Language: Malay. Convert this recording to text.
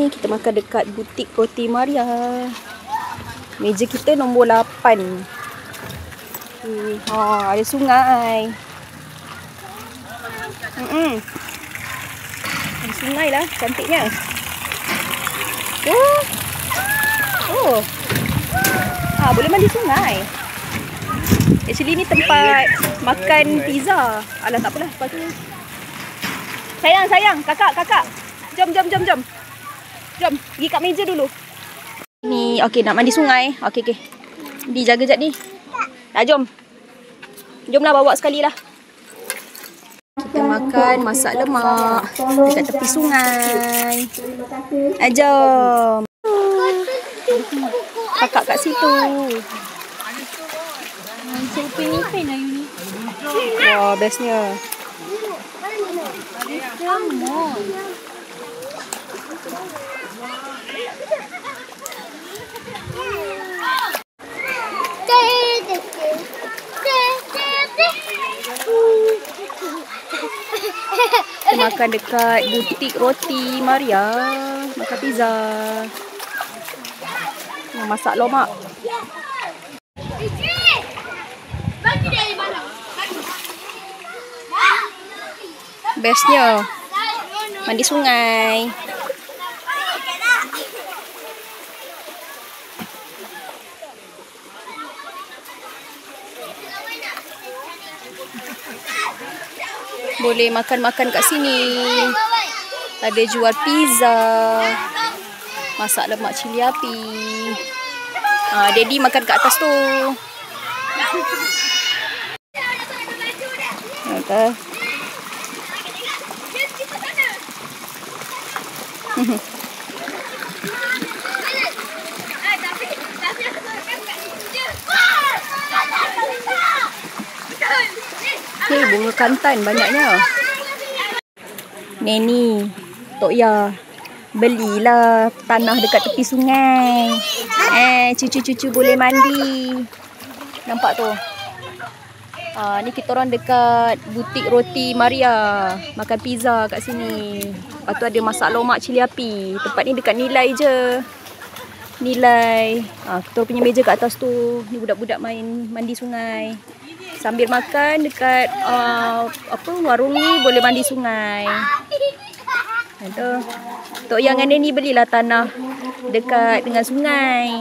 ni kita makan dekat butik Roti Maria. Meja kita nombor 8. Ada sungai. Ada sungai lah, cantiknya. Boleh mandi sungai. Actually ni tempat makan pizza. Alah tak apalah, lepas tu. Sayang, kakak. Jom. Jom, pergi kat meja dulu. Ni, okey nak mandi sungai. Okey. Dijaga jap ni. Tak, jom. Jomlah bawa sekali lah. Kita makan masak lemak dekat tepi sungai. Jom. Kakak kat situ. Wah, bestnya. Kita makan dekat butik Roti Maria. Makan pizza. Masak lemak. Bestnya mandi sungai. Boleh makan-makan kat sini. Ada jual pizza, masak lemak cili api. Daddy makan kat atas tu. Bunga kantan banyaknya. Neni, Tok Ya, belilah tanah dekat tepi sungai. Cucu-cucu boleh mandi. Nampak tu? Ni kita orang dekat butik Roti Maria. Makan pizza kat sini. Lepas tu ada masak lemak cili api. Tempat ni dekat Nilai je. Nilai. Kita orang punya meja kat atas tu. Ni budak-budak main mandi sungai. Sambil makan dekat warung ni boleh mandi sungai. Tok Yang dengan ni belilah tanah dekat dengan sungai.